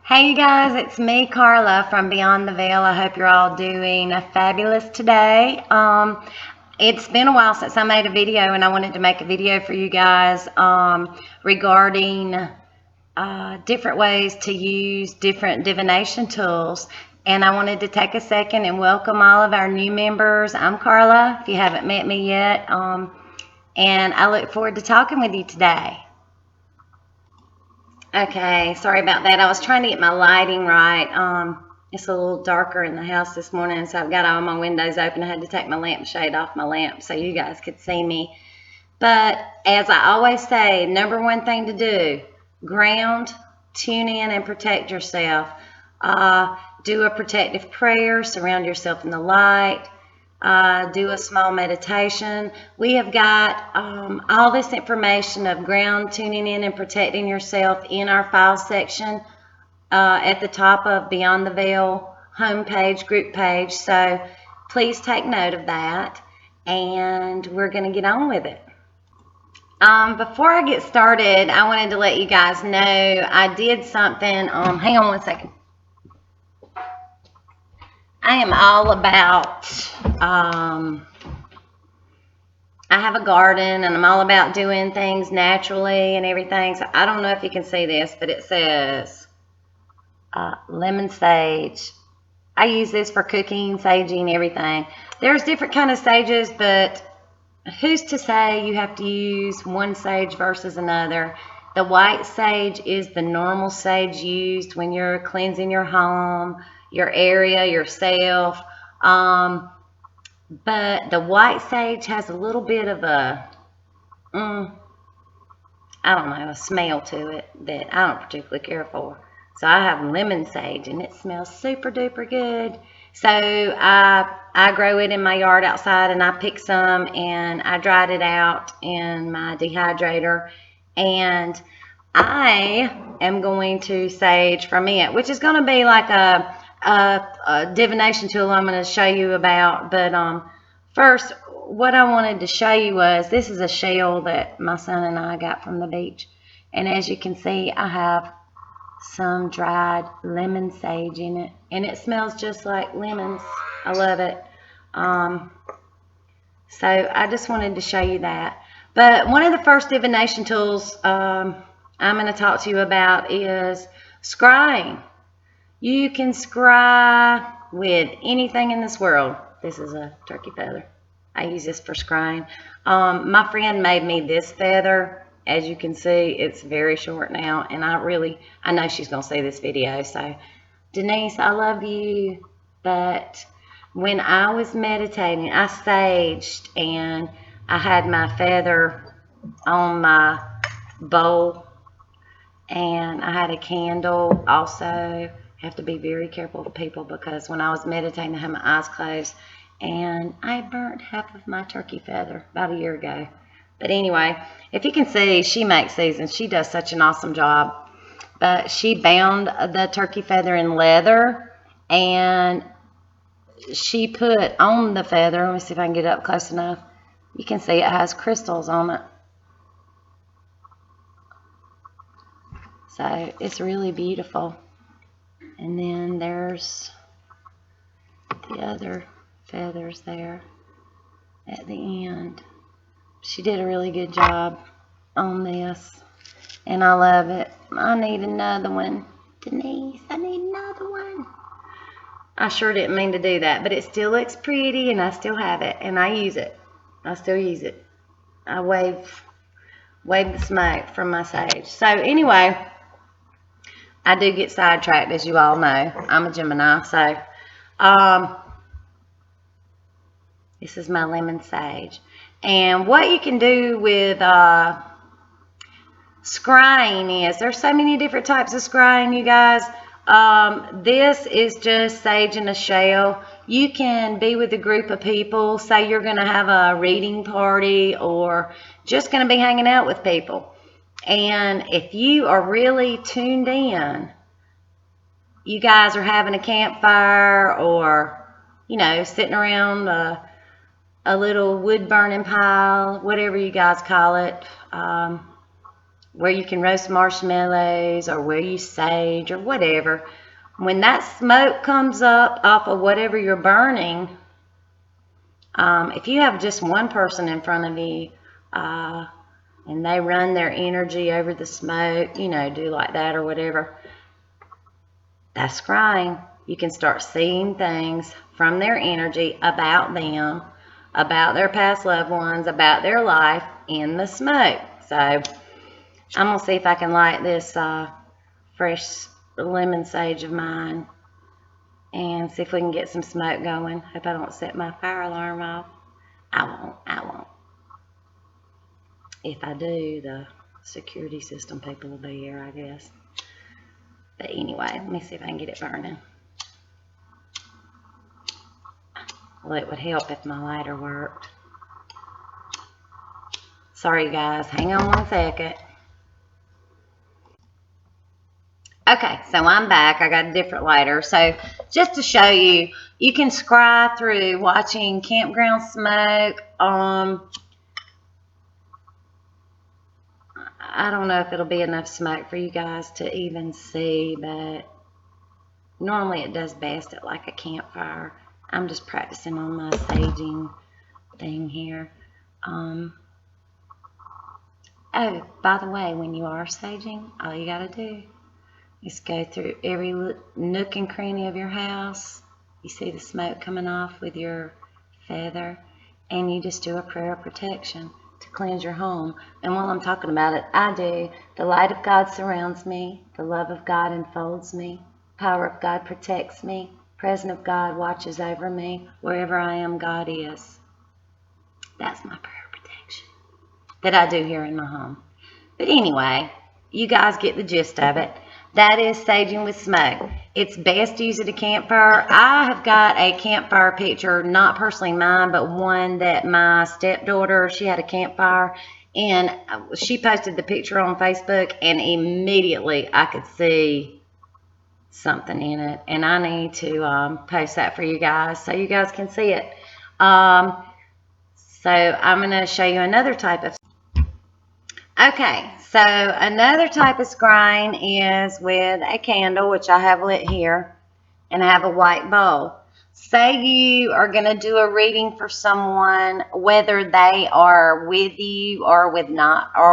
Hey you guys, it's me, Carla from Beyond the Veil. I hope you're all doing fabulous today. It's been a while since I made a video, and I wanted to make a video for you guys regarding different ways to use different divination tools. And I wanted to take a second and welcome all of our new members. I'm Carla, if you haven't met me yet, and I look forward to talking with you today. Okay, sorry about that. I was trying to get my lighting right. It's a little darker in the house this morning, so I've got all my windows open. I had to take my lampshade off my lamp so you guys could see me. But as I always say, number one thing to do, ground, tune in, and protect yourself. Do a protective prayer, surround yourself in the light. Do a small meditation. We have got all this information of ground, tuning in, and protecting yourself in our file section at the top of Beyond the Veil homepage, group page. So please take note of that, and we're going to get on with it. Before I get started, I wanted to let you guys know I did something. Hang on one second. I am all about, I have a garden and I'm all about doing things naturally and everything. So I don't know if you can see this, but it says lemon sage. I use this for cooking, saging, everything. There's different kind of sages, but who's to say you have to use one sage versus another? The white sage is the normal sage used when you're cleansing your home, your area, yourself. But the white sage has a little bit of a, I don't know, a smell to it that I don't particularly care for. So I have lemon sage, and it smells super duper good. So I grow it in my yard outside, and I pick some, and I dried it out in my dehydrator, and I am going to sage from it, which is going to be like a divination tool I'm going to show you about. But first, what I wanted to show you was, this is a shell that my son and I got from the beach, and as you can see, I have some dried lemon sage in it, and it smells just like lemons. I love it. So I just wanted to show you that. But one of the first divination tools I'm going to talk to you about is scrying. You can scry with anything in this world. This is a turkey feather. I use this for scrying. My friend made me this feather. As you can see, it's very short now, and I know she's going to see this video. So, Denise, I love you. But when I was meditating, I saged, and I had my feather on my bowl, and I had a candle also. Have to be very careful with people, because when I was meditating, I had my eyes closed, and I burnt half of my turkey feather about a year ago. But anyway, if you can see, she makes these, and she does such an awesome job. But she bound the turkey feather in leather, and she put on the feather, let me see if I can get up close enough. You can see it has crystals on it. So it's really beautiful. And then there's the other feathers there at the end. She did a really good job on this, and I love it. I need another one. Denise, I need another one. I sure didn't mean to do that, but it still looks pretty, and I still have it, and I use it. I still use it. I wave the smoke from my sage. So anyway, I do get sidetracked, as you all know. I'm a Gemini, so this is my lemon sage. And what you can do with scrying is, there's so many different types of scrying, you guys. This is just sage in a shell. You can be with a group of people. Say you're going to have a reading party, or just going to be hanging out with people. And if you are really tuned in, you guys are having a campfire, or, you know, sitting around a little wood burning pile, whatever you guys call it. where you can roast marshmallows or where you sage or whatever, when that smoke comes up off of whatever you're burning, if you have just one person in front of you and they run their energy over the smoke, you know, do like that or whatever, that's scrying. You can start seeing things from their energy about them, about their past loved ones, about their life in the smoke. So I'm going to see if I can light this fresh lemon sage of mine and see if we can get some smoke going. Hope I don't set my fire alarm off. I won't. If I do, the security system people will be here, I guess. But anyway, let me see if I can get it burning. Well, it would help if my lighter worked. Sorry, guys. Hang on one second. Okay, so I'm back. I got a different lighter. So just to show you, you can scry through watching campground smoke. I don't know if it'll be enough smoke for you guys to even see, but normally it does best at like a campfire. I'm just practicing on my saging thing here. Oh, by the way, when you are saging, all you gotta do is go through every nook and cranny of your house. You see the smoke coming off with your feather, and you just do a prayer of protection to cleanse your home. And while I'm talking about it, I do. The light of God surrounds me. The love of God enfolds me. Power of God protects me. Presence of God watches over me. Wherever I am, God is. That's my prayer of protection that I do here in my home. But anyway, you guys get the gist of it. That is saging with smoke. It's best to use at a campfire. I have got a campfire picture, not personally mine, but one that my stepdaughter, she had a campfire, and she posted the picture on Facebook, and immediately I could see something in it, and I need to post that for you guys so you guys can see it. So I'm going to show you another type of. Okay, so another type of scrying is with a candle, which I have lit here, and I have a white bowl. Say you are going to do a reading for someone, whether they are with you or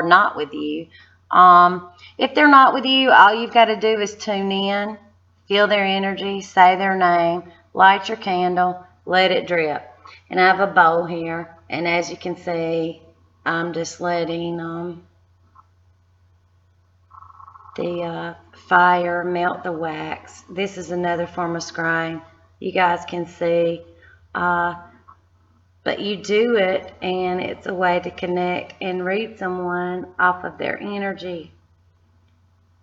not with you. If they're not with you, all you've got to do is tune in, feel their energy, say their name, light your candle, let it drip. And I have a bowl here, and as you can see, I'm just letting the fire melt the wax. This is another form of scrying. You guys can see, but you do it, and it's a way to connect and read someone off of their energy.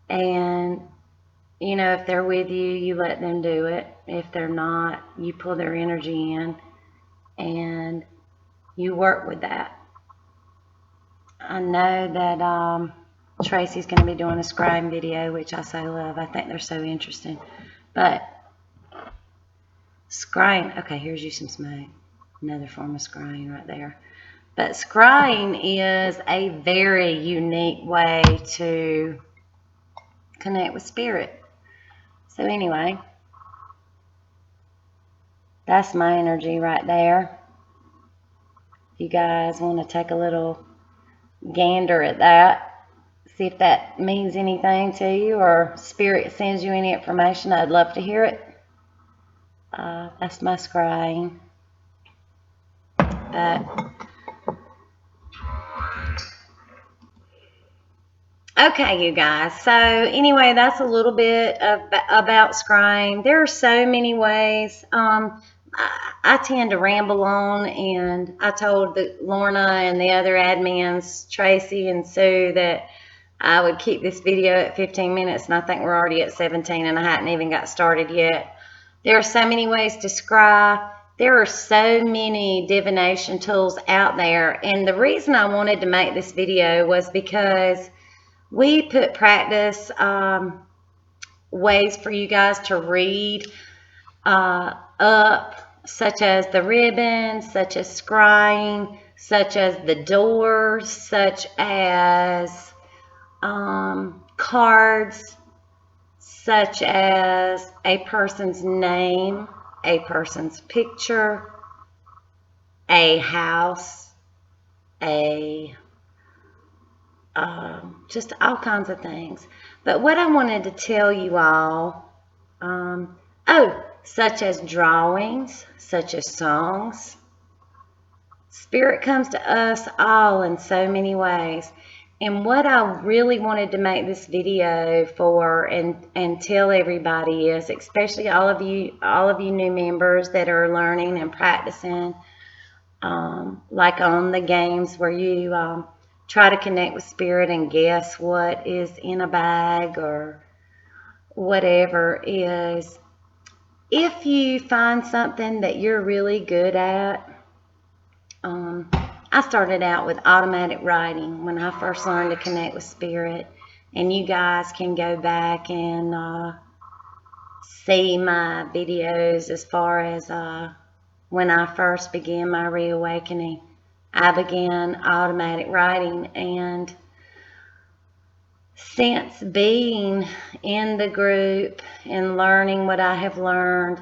And you know, if they're with you, you let them do it. If they're not, you pull their energy in and you work with that. I know that Tracy's going to be doing a scrying video, which I so love. I think they're so interesting. But scrying, okay, here's you some smoke. Another form of scrying right there. But scrying is a very unique way to connect with spirit. So anyway, that's my energy right there. If you guys want to take a little gander at that, see if that means anything to you or spirit sends you any information, I'd love to hear it. That's my scrying. But okay, you guys. So anyway, that's a little bit about scrying. There are so many ways. I tend to ramble on, and I told Lorna and the other admins, Tracy and Sue, that I would keep this video at 15 minutes, and I think we're already at 17, and I hadn't even got started yet. There are so many ways to scry. There are so many divination tools out there, and the reason I wanted to make this video was because we put practice ways for you guys to read up, such as the ribbon, such as scrying, such as the doors, such as cards such as a person's name, a person's picture, a house, just all kinds of things. But what I wanted to tell you all, such as drawings, such as songs. Spirit comes to us all in so many ways. And what I really wanted to make this video for and tell everybody is, especially all of you new members that are learning and practicing, like on the games where you try to connect with Spirit and guess what is in a bag or whatever, is if you find something that you're really good at. I started out with automatic writing when I first learned to connect with Spirit, and you guys can go back and see my videos as far as when I first began my reawakening. I began automatic writing, and since being in the group and learning what I have learned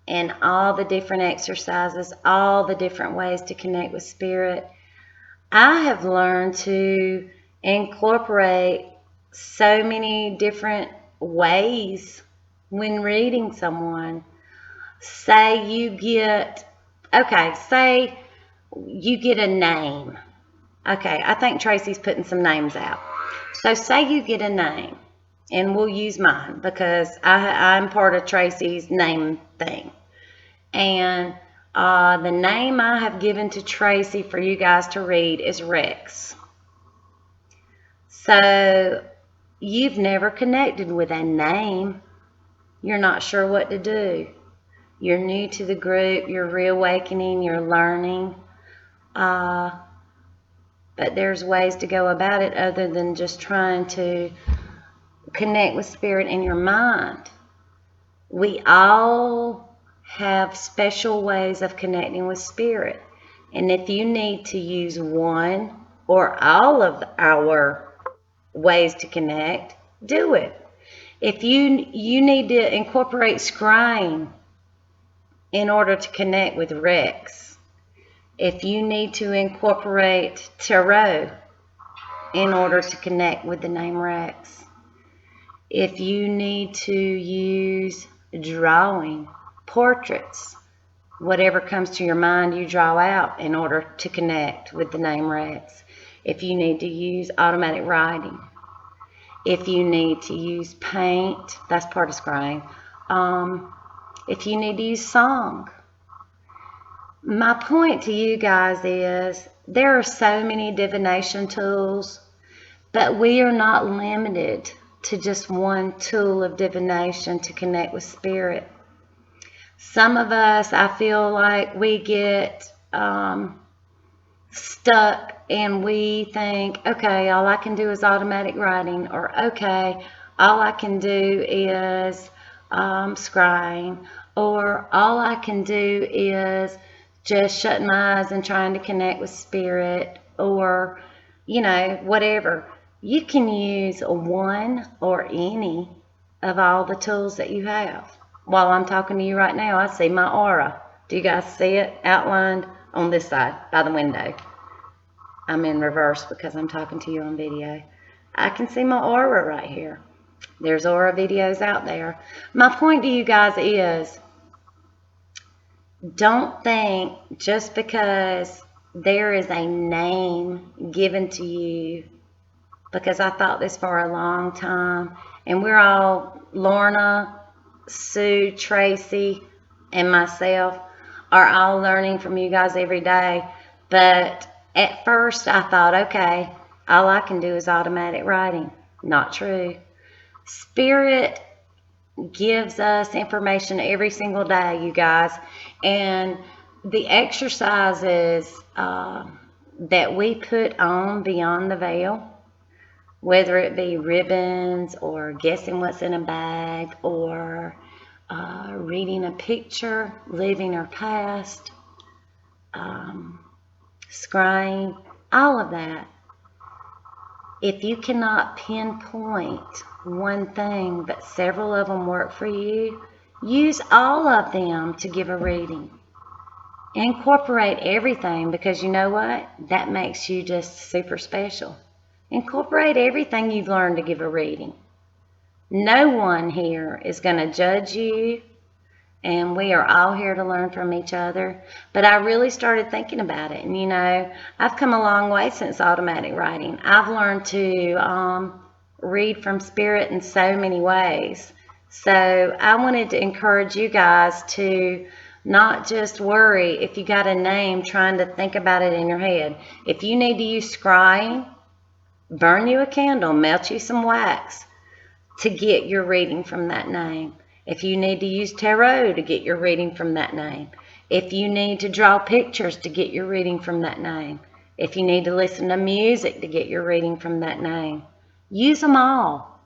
and all the different exercises, all the different ways to connect with Spirit, I have learned to incorporate so many different ways when reading someone. Say you get a name. Okay, I think Tracy's putting some names out. So say you get a name, and we'll use mine because I'm part of Tracy's name thing. And the name I have given to Tracy for you guys to read is Rex. So you've never connected with a name. You're not sure what to do. You're new to the group. You're reawakening. You're learning. But there's ways to go about it other than just trying to connect with Spirit in your mind. We all have special ways of connecting with Spirit. And if you need to use one or all of our ways to connect, do it. If you need to incorporate scrying in order to connect with Rex, if you need to incorporate tarot in order to connect with the name Rex, if you need to use drawing, portraits, whatever comes to your mind you draw out in order to connect with the name Rex. If you need to use automatic writing, if you need to use paint, that's part of scrying. If you need to use song. My point to you guys is there are so many divination tools, but we are not limited to just one tool of divination to connect with Spirit. Some of us, I feel like we get stuck and we think, okay, all I can do is automatic writing, or okay, all I can do is scrying, or all I can do is just shutting my eyes and trying to connect with Spirit, or, whatever. You can use one or any of all the tools that you have. While I'm talking to you right now, I see my aura. Do you guys see it outlined on this side by the window? I'm in reverse because I'm talking to you on video. I can see my aura right here. There's aura videos out there. My point to you guys is, don't think just because there is a name given to you, because I thought this for a long time, and we're all, Lorna, Sue, Tracy, and myself are all learning from you guys every day. But at first I thought, okay, all I can do is automatic writing. Not true. Spirit gives us information every single day, you guys. And the exercises that we put on Beyond the Veil, whether it be ribbons or guessing what's in a bag or reading a picture, living our past, scrying, all of that. If you cannot pinpoint one thing, but several of them work for you, use all of them to give a reading. Incorporate everything, because you know what? That makes you just super special. Incorporate everything you've learned to give a reading. No one here is going to judge you, and we are all here to learn from each other. But I really started thinking about it, and you know, I've come a long way since automatic writing. I've learned to read from spirit in so many ways. So I wanted to encourage you guys to not just worry if you got a name trying to think about it in your head. If you need to use scrying, burn you a candle, melt you some wax to get your reading from that name. If you need to use tarot to get your reading from that name. If you need to draw pictures to get your reading from that name. If you need to listen to music to get your reading from that name. Use them all.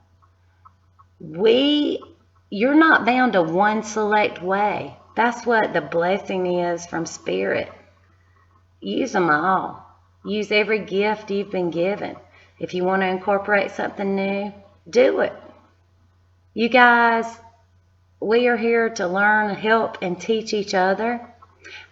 You're not bound to one select way. That's what the blessing is from spirit. Use them all. Use every gift you've been given. If you want to incorporate something new, do it. You guys, we are here to learn, help, and teach each other.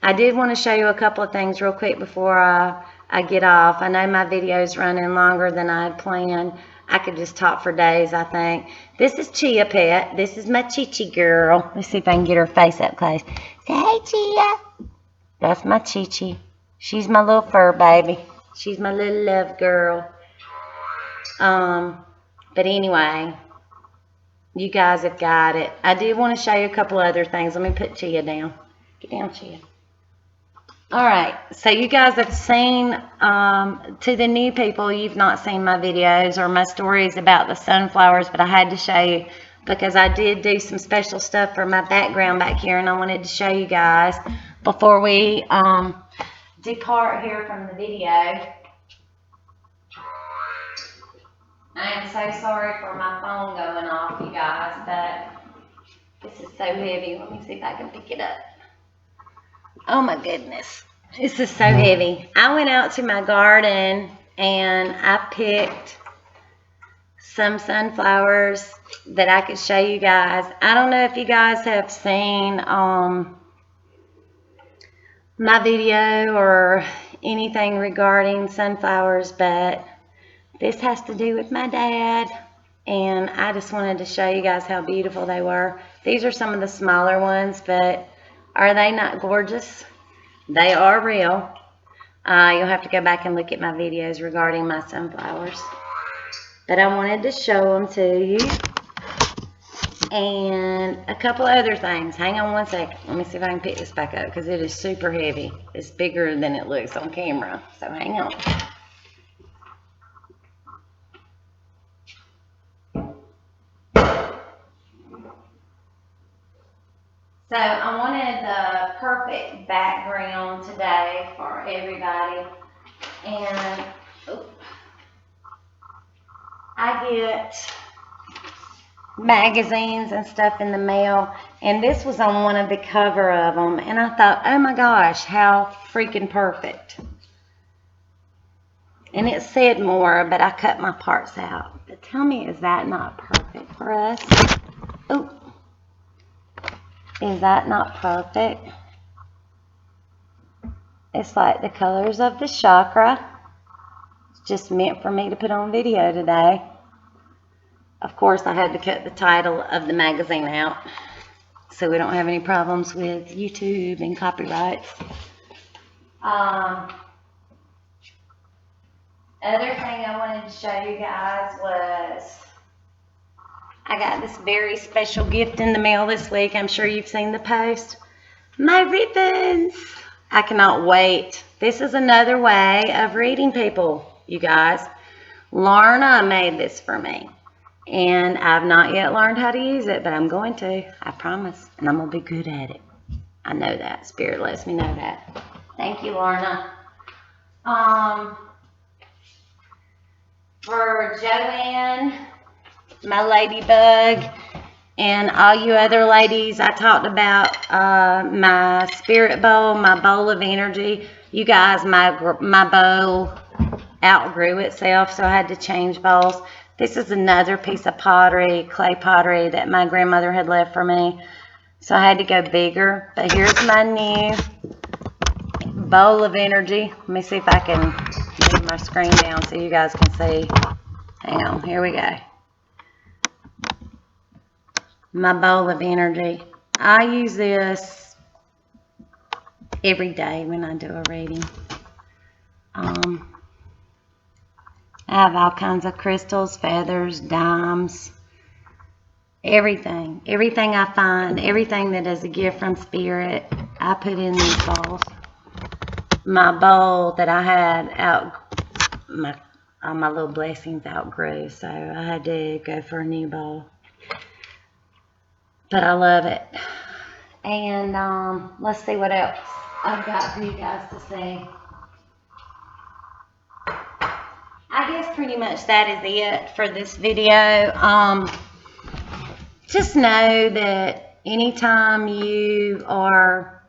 I did want to show you a couple of things real quick before I get off. I know my video is running longer than I had planned. I could just talk for days, I think. This is Chia Pet. This is my Chi-Chi girl. Let's see if I can get her face up close. Say, hey, Chia. That's my Chi-Chi. She's my little fur baby. She's my little love girl. But anyway, you guys have got it. I did want to show you a couple other things. Let me put Chia down. Get down, Chia. All right, so you guys have seen, to the new people, you've not seen my videos or my stories about the sunflowers, but I had to show you because I did do some special stuff for my background back here, and I wanted to show you guys before we depart here from the video. I am so sorry for my phone going off, you guys, but this is so heavy. Let me see if I can pick it up. Oh my goodness, this is so heavy. I went out to my garden and I picked some sunflowers that I could show you guys. I don't know if you guys have seen my video or anything regarding sunflowers, but this has to do with my dad, and I just wanted to show you guys how beautiful they were. These are some of the smaller ones, but are they not gorgeous? They are real. You'll have to go back and look at my videos regarding my sunflowers. But I wanted to show them to you. And a couple other things. Hang on one second. Let me see if I can pick this back up because it is super heavy. It's bigger than it looks on camera. So hang on. So I wanted the perfect background today for everybody, and I get magazines and stuff in the mail, and this was on one of the cover of them, and I thought, oh my gosh, how freaking perfect. And it said more, but I cut my parts out. But tell me, is that not perfect for us? Oh. Is that not perfect? It's like the colors of the chakra. It's just meant for me to put on video today. Of course, I had to cut the title of the magazine out so we don't have any problems with YouTube and copyrights. Other thing I wanted to show you guys was I got this very special gift in the mail this week. I'm sure you've seen the post. My ribbons. I cannot wait. This is another way of reading people, you guys. Lorna made this for me. And I've not yet learned how to use it, but I'm going to. I promise. And I'm going to be good at it. I know that. Spirit lets me know that. Thank you, Lorna. For Joanne, my ladybug, and all you other ladies, I talked about my spirit bowl, my bowl of energy. You guys, my bowl outgrew itself, so I had to change bowls. This is another piece of pottery, clay pottery, that my grandmother had left for me. So I had to go bigger. But here's my new bowl of energy. Let me see if I can move my screen down so you guys can see. Hang on, here we go. My bowl of energy. I use this every day when I do a reading. I have all kinds of crystals, feathers, dimes, everything. Everything I find, everything that is a gift from Spirit, I put in these bowls. My bowl that I had all my little blessings outgrew, so I had to go for a new bowl. But I love it. And let's see what else I've got for you guys to see. I guess pretty much that is it for this video. Just know that anytime you are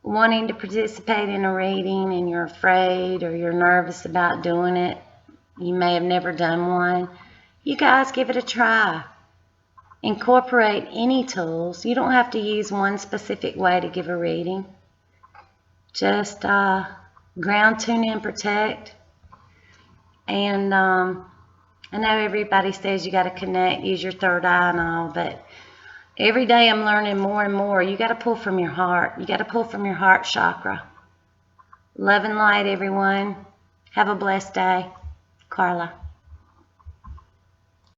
wanting to participate in a reading and you're afraid or you're nervous about doing it, you may have never done one, you guys give it a try. Incorporate any tools. You don't have to use one specific way to give a reading. Just ground, tune, and protect. And I know everybody says you got to connect, use your third eye and all, but every day I'm learning more and more. You got to pull from your heart. You got to pull from your heart chakra. Love and light, everyone. Have a blessed day. Carla.